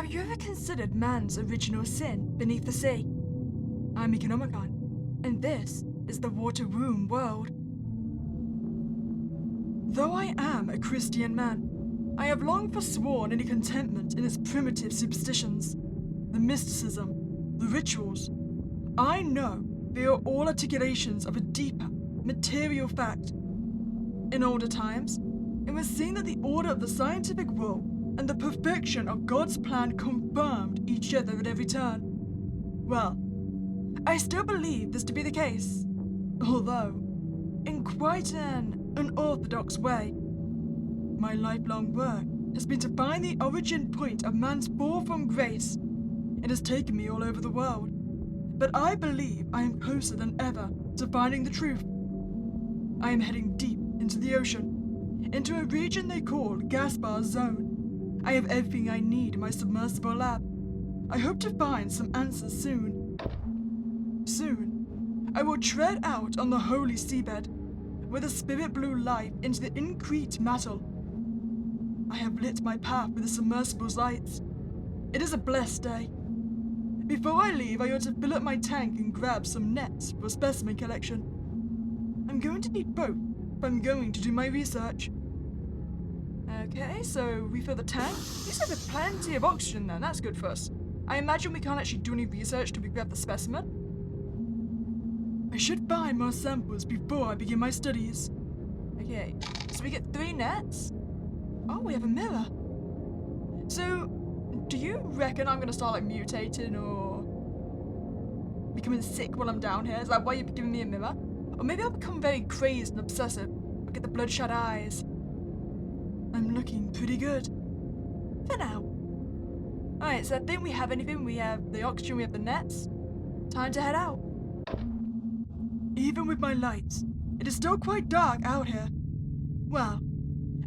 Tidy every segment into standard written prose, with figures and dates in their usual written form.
Have you ever considered man's original sin beneath the sea? I'm Meeka Nomicon, and this is the Water Womb world. Though I am a Christian man, I have long forsworn any contentment in its primitive superstitions, the mysticism, the rituals. I know they are all articulations of a deeper, material fact. In older times, it was seen that the order of the scientific world and the perfection of God's plan confirmed each other at every turn. Well, I still believe this to be the case, although in quite an unorthodox way. My lifelong work has been to find the origin point of man's fall from grace. It has taken me all over the world, but I believe I am closer than ever to finding the truth. I am heading deep into the ocean, into a region they call Gaspar's Zone. I have everything I need in my submersible lab. I hope to find some answers soon. Soon, I will tread out on the holy seabed, where the spirit blew life into the increte metal. I have lit my path with the submersible's lights. It is a blessed day. Before I leave, I ought to fill up my tank and grab some nets for specimen collection. I'm going to need both if I'm going to do my research. Okay, so refill the tank. You said there's plenty of oxygen then, that's good for us. I imagine we can't actually do any research till we grab the specimen. I should find more samples before I begin my studies. Okay, so we get 3 nets. Oh, we have a mirror. So, do you reckon I'm gonna start like mutating or becoming sick while I'm down here? Is that why you're giving me a mirror? Or maybe I'll become very crazed and obsessive. I'll get the bloodshot eyes. I'm looking pretty good. For now. Alright, so I think we have anything. We have the oxygen, we have the nets. Time to head out. Even with my lights, it is still quite dark out here. Well,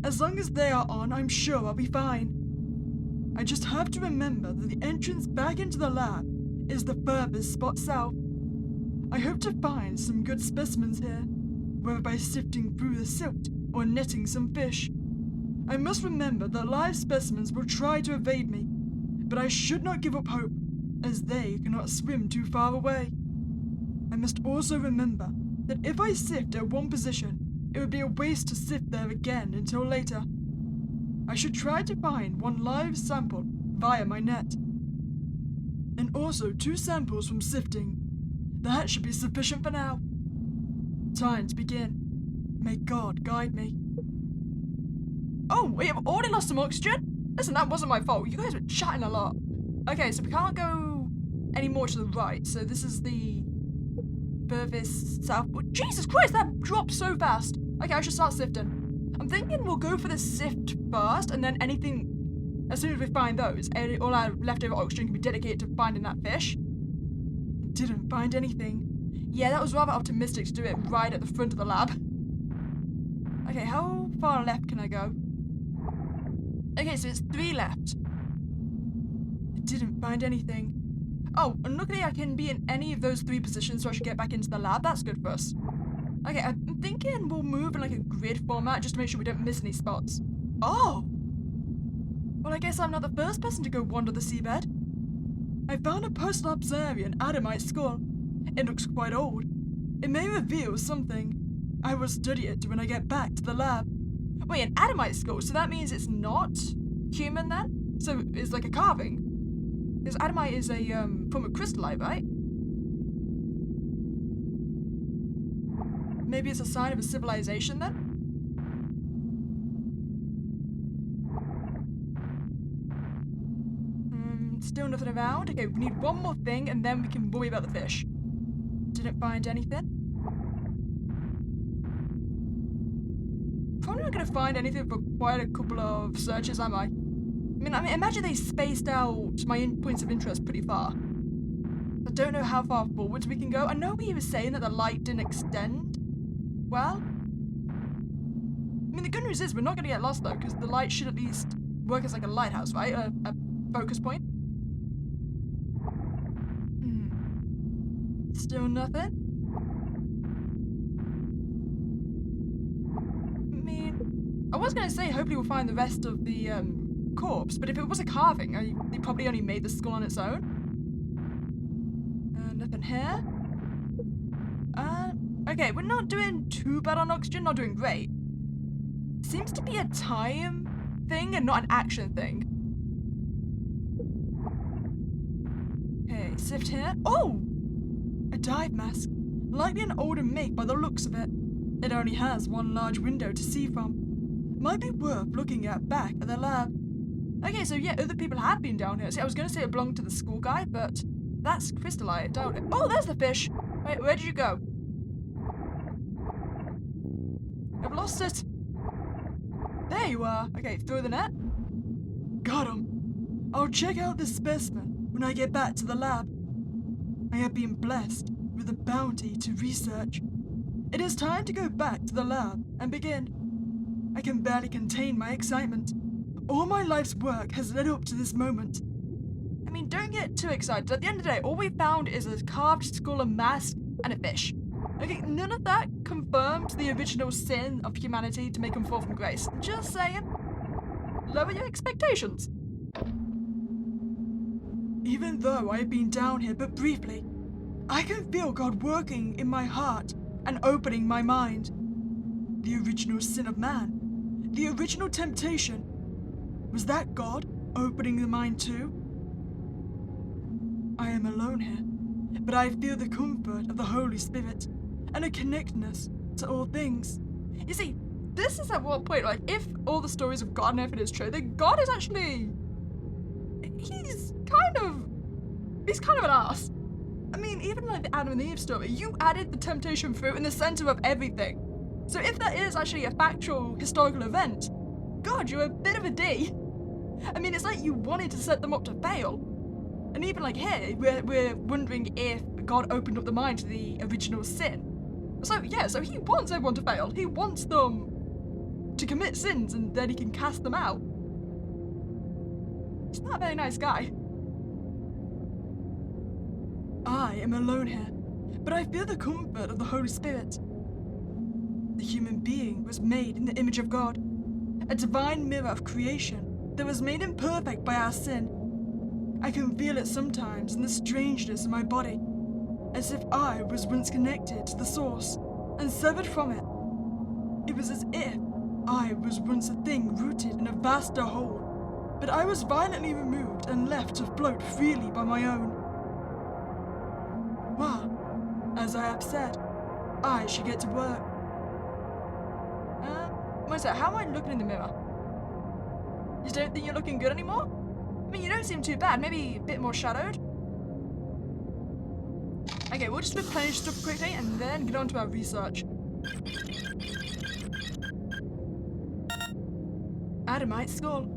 as long as they are on, I'm sure I'll be fine. I just have to remember that the entrance back into the lab is the furthest spot south. I hope to find some good specimens here, whether by sifting through the silt or netting some fish. I must remember that live specimens will try to evade me, but I should not give up hope, as they cannot swim too far away. I must also remember that if I sift at one position, it would be a waste to sift there again until later. I should try to find one live sample via my net. And also 2 samples from sifting. That should be sufficient for now. Time to begin. May God guide me. Oh, we have already lost some oxygen? Listen, that wasn't my fault. You guys were chatting a lot. Okay, so we can't go any more to the right. So this is the furthest south. Oh, Jesus Christ, that dropped so fast. Okay, I should start sifting. I'm thinking we'll go for the sift first, and then anything, as soon as we find those, all our leftover oxygen can be dedicated to finding that fish. Didn't find anything. Yeah, that was rather optimistic to do it right at the front of the lab. Okay, how far left can I go? Okay, so it's 3 left. I didn't find anything. Oh, and luckily I can be in any of those 3 positions, so I should get back into the lab. That's good for us. Okay, I'm thinking we'll move in like a grid format just to make sure we don't miss any spots. Oh! Well, I guess I'm not the first person to go wander the seabed. I found a personal observant Adamite skull. It looks quite old. It may reveal something. I will study it when I get back to the lab. Wait, an Adamite skull? So that means it's not human then? So it's like a carving? Because Adamite is a form of crystallite, right? Maybe it's a sign of a civilization then? Still nothing around. Okay, we need one more thing and then we can worry about the fish. Didn't find anything. Probably not gonna find anything for quite a couple of searches, am I? I mean, imagine they spaced out my points of interest pretty far. I don't know how far forwards we can go. I know he was saying that the light didn't extend. Well, I mean, the good news is we're not gonna get lost though, because the light should at least work as like a lighthouse, right? A focus point. Still nothing? I mean, I was going to say hopefully we'll find the rest of the corpse, but if it was a carving, they probably only made the skull on its own. Nothing here. Okay, we're not doing too bad on oxygen, not doing great. Seems to be a time thing and not an action thing. Okay, sift here. Oh! A dive mask. Likely an older make by the looks of it. It only has one large window to see from. Might be worth looking at back at the lab. Okay, so yeah, other people have been down here. See, I was going to say it belonged to the school guy, but that's crystallite, don't it? Oh, there's the fish. Wait, where did you go? I've lost it. There you are. Okay, through the net. Got him. I'll check out this specimen when I get back to the lab. I have been blessed with a bounty to research. It is time to go back to the lab and begin. I can barely contain my excitement. All my life's work has led up to this moment. I mean, don't get too excited. At the end of the day, all we found is a carved skull, a mask, and a fish. Okay, none of that confirms the original sin of humanity to make them fall from grace. Just saying. Lower your expectations. Even though I have been down here but briefly, I can feel God working in my heart and opening my mind. The original sin of man, the original temptation, was that God opening the mind too? I am alone here, but I feel the comfort of the Holy Spirit and a connectedness to all things. You see, this is at what point, like, if all the stories of God and everything is true, then God is actually... He's kind of an ass. I mean, even like the Adam and Eve story, you added the temptation fruit in the center of everything. So if that is actually a factual historical event, God, you're a bit of a D. I mean, it's like you wanted to set them up to fail. And even like here, we're wondering if God opened up the mind to the original sin. So yeah, so he wants everyone to fail. He wants them to commit sins and then he can cast them out. He's not a very nice guy. I am alone here, but I feel the comfort of the Holy Spirit. The human being was made in the image of God, a divine mirror of creation that was made imperfect by our sin. I can feel it sometimes in the strangeness of my body, as if I was once connected to the source and severed from it. It was as if I was once a thing rooted in a vaster whole, but I was violently removed and left to float freely by my own. Well, as I have said, I should get to work. Wait a sec, how am I looking in the mirror? You don't think you're looking good anymore? I mean, you don't seem too bad, maybe a bit more shadowed. Okay, we'll just replenish stuff quickly and then get on to our research. Adamite skull.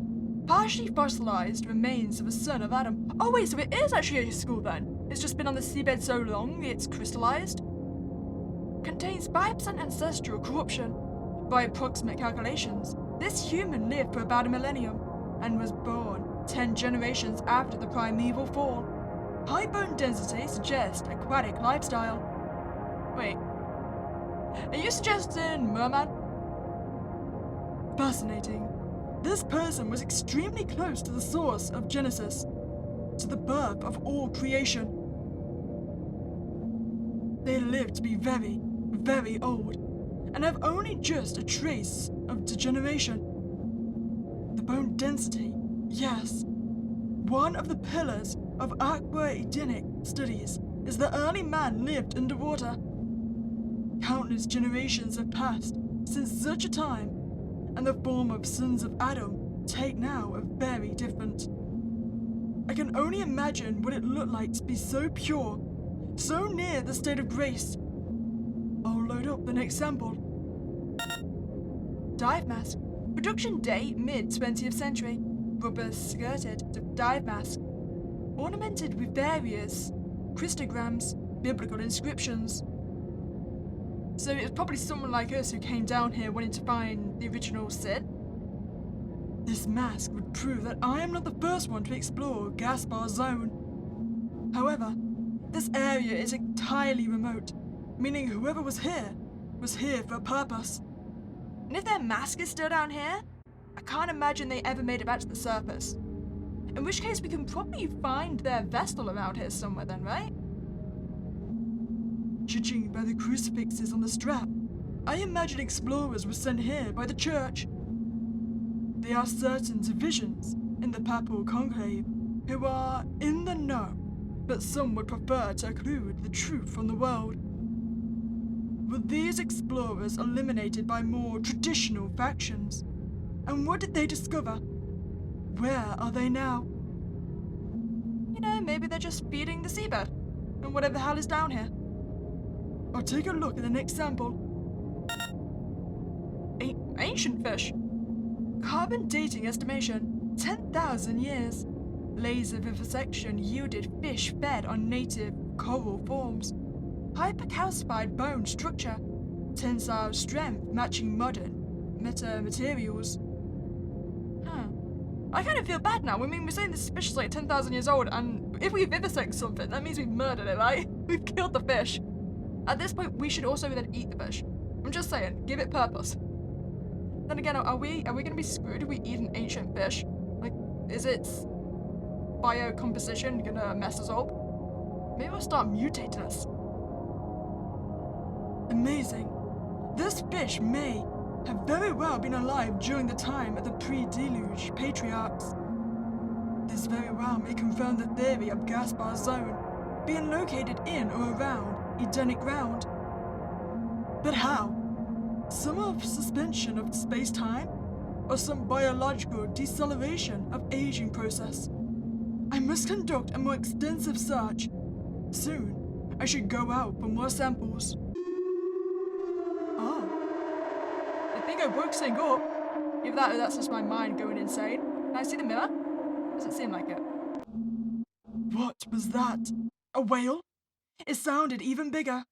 Partially fossilized remains of a son of Adam. Oh wait, so it is actually a skull then. It's just been on the seabed so long, it's crystallized. Contains 5% ancestral corruption. By approximate calculations, this human lived for about a millennium and was born 10 generations after the primeval fall. High bone density suggests aquatic lifestyle. Wait, are you suggesting merman? Fascinating. This person was extremely close to the source of Genesis, to the birth of all creation. They lived to be very, very old, and have only just a trace of degeneration. The bone density, yes. One of the pillars of aqua-edenic studies is that early man lived underwater. Countless generations have passed since such a time, and the form of sons of Adam take now a very different. I can only imagine what it looked like to be so pure, so near the state of grace. I'll load up the next sample. Dive mask. Production date mid-20th century. Rubber skirted dive mask. Ornamented with various cryptograms, biblical inscriptions. So it's probably someone like us who came down here wanting to find the original sin. This mask would prove that I am not the first one to explore Gaspar's zone. However, this area is entirely remote, meaning whoever was here for a purpose. And if their mask is still down here, I can't imagine they ever made it back to the surface. In which case, we can probably find their vessel around here somewhere then, right? Judging by the crucifixes on the strap, I imagine explorers were sent here by the church. There are certain divisions in the Papal Conclave who are in the know, but some would prefer to occlude the truth from the world. Were these explorers eliminated by more traditional factions? And what did they discover? Where are they now? You know, maybe they're just feeding the seabed, and whatever the hell is down here. I'll take a look at the next sample. Ancient fish. Carbon dating estimation, 10,000 years. Laser vivisection yielded fish fed on native coral forms. Hypercalcified bone structure. Tensile strength matching modern metamaterials. I kind of feel bad now. I mean, we're saying this fish is like 10,000 years old, and if we vivisect something, that means we've murdered it, right? We've killed the fish. At this point, we should also then eat the fish. I'm just saying, give it purpose. Then again, are we gonna be screwed if we eat an ancient fish? Like, is its biocomposition gonna mess us up? Maybe it'll start mutating us. Amazing. This fish may have very well been alive during the time of the pre-deluge patriarchs. This very well may confirm the theory of Gaspar's zone being located in or around Edenic ground. But how? Some of suspension of space-time, or some biological deceleration of aging process? I must conduct a more extensive search. Soon, I should go out for more samples. Oh. I think I woke something up. If that's just my mind going insane. Can I see the mirror? Doesn't seem like it. What was that? A whale? It sounded even bigger.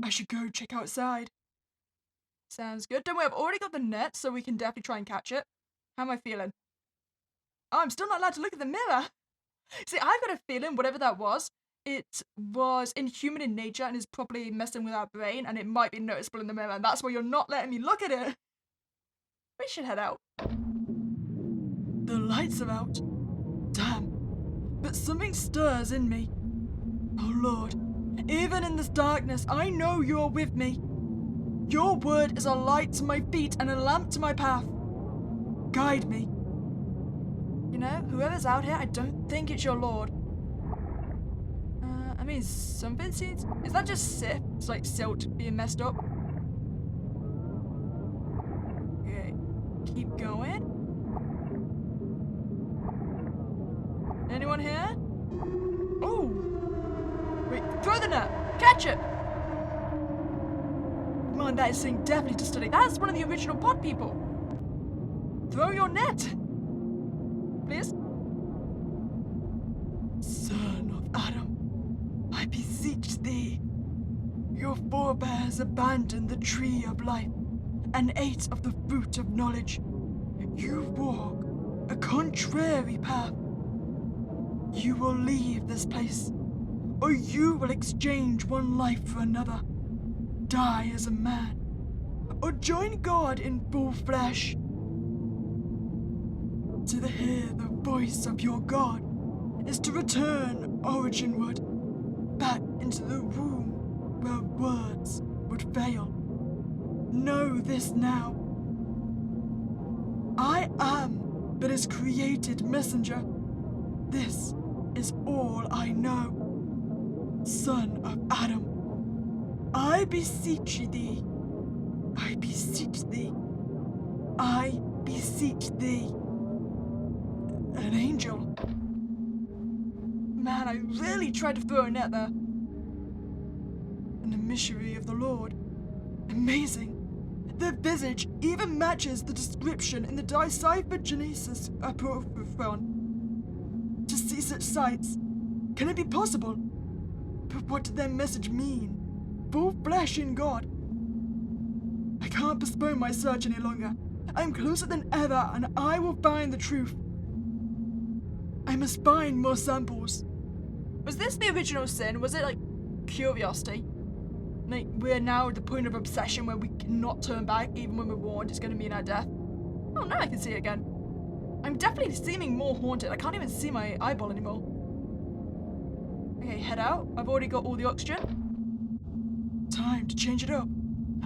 I should go check outside. Sounds good. Don't worry, I've already got the net, so we can definitely try and catch it. How am I feeling? Oh, I'm still not allowed to look at the mirror. See, I've got a feeling whatever that was, it was inhuman in nature and is probably messing with our brain, and it might be noticeable in the mirror, and that's why you're not letting me look at it. We should head out. The lights are out. Damn. But something stirs in me. Oh Lord, even in this darkness, I know you're with me. Your word is a light to my feet and a lamp to my path. Guide me. You know, whoever's out here, I don't think it's your lord. I mean, something seems... Is that just Sith? It's like silt being messed up. Okay, keep going. Anyone here? Oh! Wait, throw the net! Catch it! Come on, that is saying definitely to study. That's one of the original pod people. Throw your net! Please? Son of Adam, I beseech thee. Your forebears abandoned the tree of life and ate of the fruit of knowledge. You walk a contrary path. You will leave this place, or you will exchange one life for another, die as a man, or join God in full flesh. To hear the voice of your God is to return originward, back into the womb where words would fail. Know this now. I am but his created messenger. This is all I know. Son of Adam, I beseech thee. I beseech thee. I beseech thee. An angel. Man, I really tried to throw a net there. An emissary of the Lord. Amazing. Their visage even matches the description in the deciphered Genesis Apocryphon. To see such sights, can it be possible? But what did their message mean? Full flesh in God. I can't postpone my search any longer. I'm closer than ever, and I will find the truth. I must find more samples. Was this the original sin? Was it like curiosity? Like we're now at the point of obsession where we cannot turn back even when we're warned it's going to mean our death? Oh, now I can see it again. I'm definitely seeming more haunted. I can't even see my eyeball anymore. Okay, head out. I've already got all the oxygen. Time to change it up.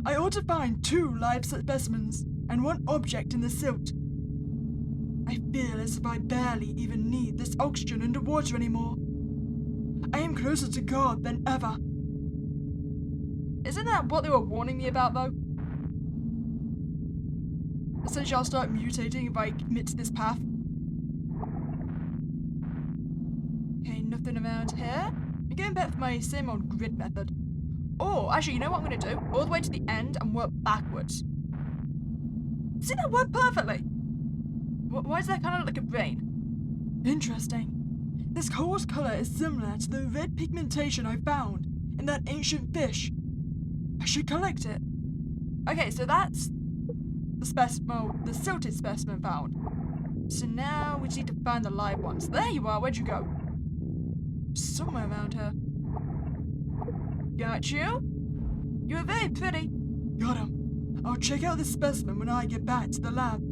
I ought to find 2 live specimens and 1 object in the silt. I feel as if I barely even need this oxygen underwater anymore. I am closer to God than ever. Isn't that what they were warning me about, though? Essentially, I'll start mutating if I commit to this path. Okay, nothing around here. I'm going back for my same old grid method. Or, actually, you know what I'm going to do? All the way to the end and work backwards. See, that worked perfectly. Why is that kind of like a brain? Interesting. This coal's colour is similar to the red pigmentation I found in that ancient fish. I should collect it. Okay, so that's the silted specimen found. So now we need to find the live ones. There you are, where'd you go? Somewhere around here. Got you? You're very pretty. Got him. I'll check out this specimen when I get back to the lab.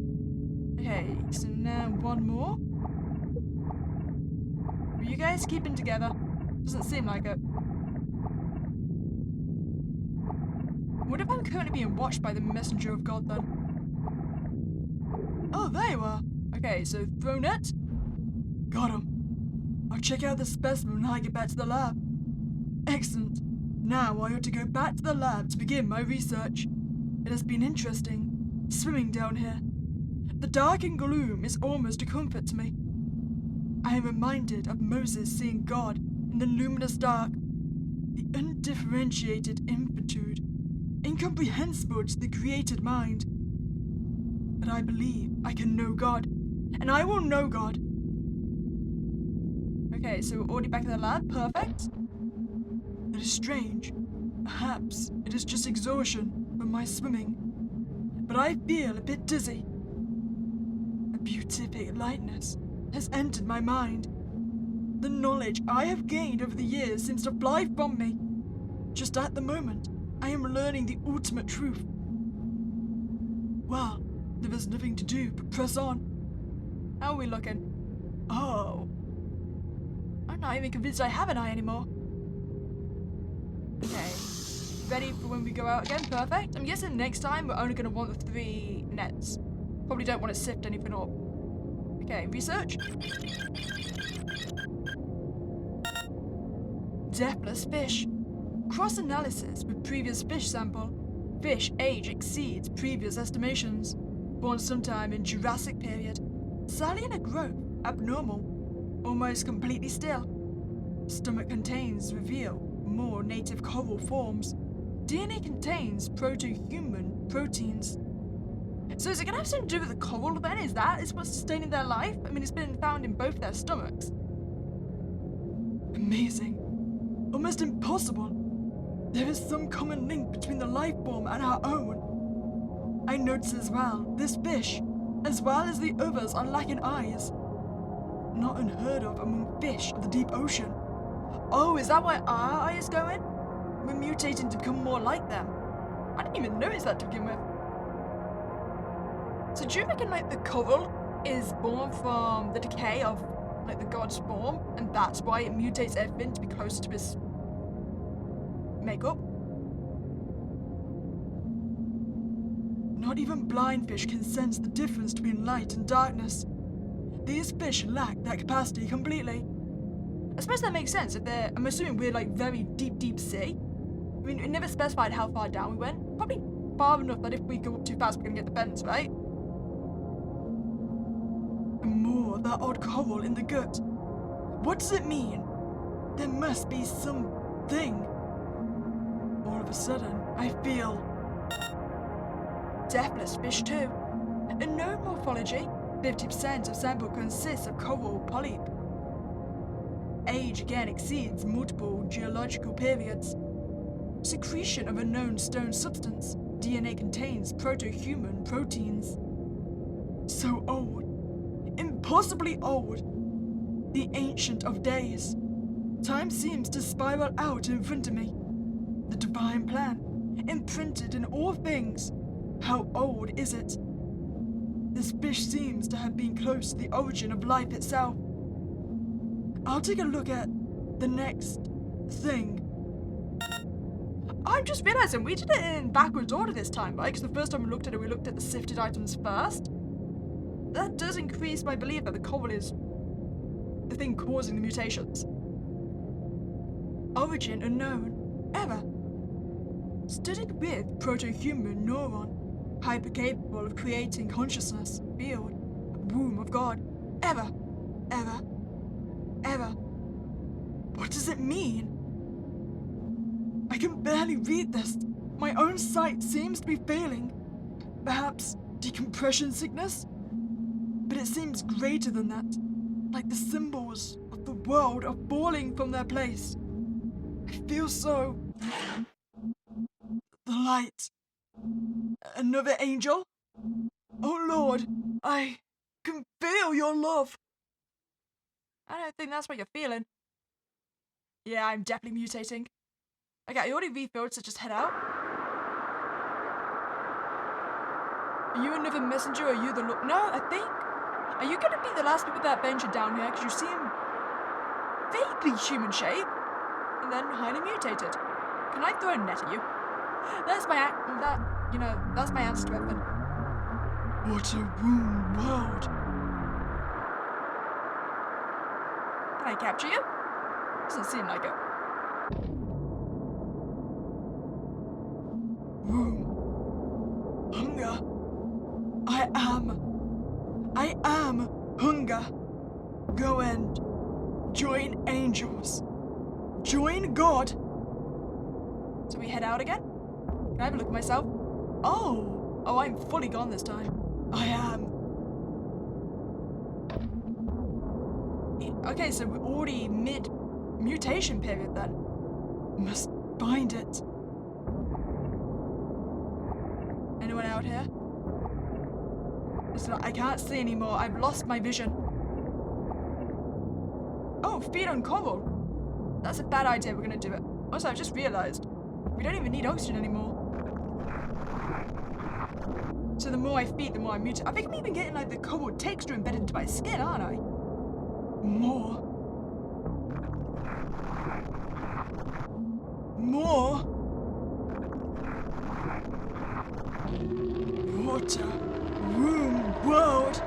Okay, so now 1 more. Are you guys keeping together? Doesn't seem like it. What if I'm currently being watched by the messenger of God then? Oh, there you are. Okay, so throw net. Got him. I'll check out the specimen when I get back to the lab. Excellent. Now I ought to go back to the lab to begin my research. It has been interesting, swimming down here. The dark and gloom is almost a comfort to me. I am reminded of Moses seeing God in the luminous dark, the undifferentiated infinitude, incomprehensible to the created mind. But I believe I can know God, and I will know God. Okay, so we're already back in the lab, perfect. That is strange. Perhaps it is just exhaustion from my swimming. But I feel a bit dizzy. A beatific lightness has entered my mind. The knowledge I have gained over the years seems to fly from me. Just at the moment, I am learning the ultimate truth. Well, there is nothing to do but press on. How are we looking? Oh. I'm not even convinced I have an eye anymore. Okay. Ready for when we go out again? Perfect. I'm guessing next time we're only going to want the 3 nets. Probably don't want to sift anything up. Okay, research. Deathless fish. Cross-analysis with previous fish sample. Fish age exceeds previous estimations. Born sometime in Jurassic period. Salient growth, abnormal. Almost completely still. Stomach contains reveal more native coral forms. DNA contains proto-human proteins. So is it going to have something to do with the coral then? Is what's sustaining their life? I mean, it's been found in both their stomachs. Amazing. Almost impossible. There is some common link between the life form and our own. I notice as well, this fish, as well as the others, are lacking eyes. Not unheard of among fish of the deep ocean. Oh, is that why our eye is going? We're mutating to become more like them. I didn't even notice that to begin with. So do you reckon, like, the coral is born from the decay of, like, the god's form, and that's why it mutates everything to be closer to his makeup? Not even blind fish can sense the difference between light and darkness. These fish lack that capacity completely. I suppose that makes sense if they're, I'm assuming we're like very deep sea. I mean, it never specified how far down we went. Probably far enough that if we go up too fast, we're gonna get the bends, right? And more of that odd coral in the gut. What does it mean? There must be something. All of a sudden, I feel deathless fish too. In known morphology, 50% of sample consists of coral polyp. Age again exceeds multiple geological periods. Secretion of a known stone substance. DNA contains proto-human proteins. So old. Impossibly old. The ancient of days. Time seems to spiral out in front of me. The divine plan, imprinted in all things. How old is it? This fish seems to have been close to the origin of life itself. I'll take a look at the next thing. I'm just realizing we did it in backwards order this time, right? Because the first time we looked at it, we looked at the sifted items first. That does increase my belief that the coral is the thing causing the mutations. Origin unknown. Error. Studied with proto-human neuron. Hyper capable of creating consciousness. Field. Womb of God. Error. Error. Error. What does it mean? I can barely read this. My own sight seems to be failing. Perhaps decompression sickness? But it seems greater than that. Like the symbols of the world are falling from their place. I feel so... The light. Another angel? Oh Lord, I can feel your love. I don't think that's what you're feeling. Yeah, I'm definitely mutating. Okay, I already refilled, so just head out. Are you another messenger, or are you the look? No, I think... Are you going to be the last people that venture down here? Because you seem vaguely human shape, and then highly mutated. Can I throw a net at you? That's my that's my answer to weapon. What a womb world. Can I capture you? Doesn't seem like it. Womb. Hunger. I am hunger. Go and join angels. Join God. So we head out again? Can I have a look at myself? Oh, I'm fully gone this time. I am. Okay, so we're already mid-mutation period then. Must find it. Anyone out here? I can't see anymore. I've lost my vision. Oh, feed on coral. That's a bad idea. We're gonna do it. Also, I've just realized we don't even need oxygen anymore. So the more I feed, the more I mutate. I think I'm even getting like the coral texture embedded into my skin, aren't I? More. Water. Room. World.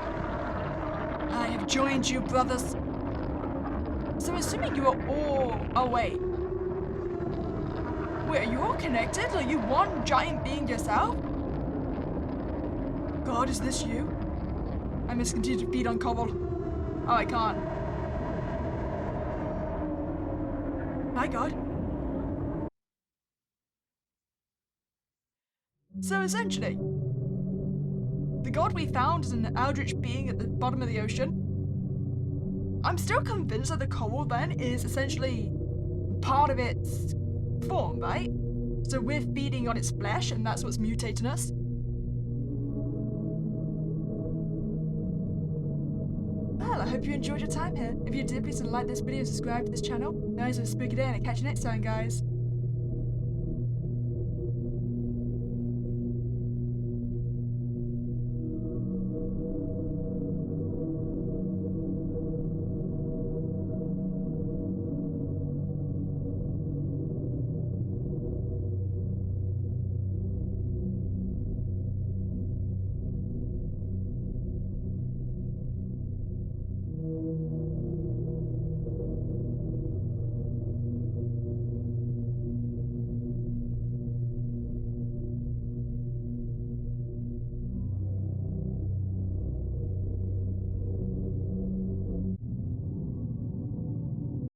I have joined you, brothers. So I'm assuming you are all... Oh, wait. Wait, are you all connected? Are you one giant being yourself? God, is this you? I must continue to feed on coral. Oh, I can't. Hi, God. So essentially, the God we found is an eldritch being at the bottom of the ocean. I'm still convinced that the coral then is essentially part of its form, right? So we're feeding on its flesh, and that's what's mutating us. Well, I hope you enjoyed your time here. If you did, please like this video and subscribe to this channel. Guys, have a spooky day, and I'll catch you next time, guys.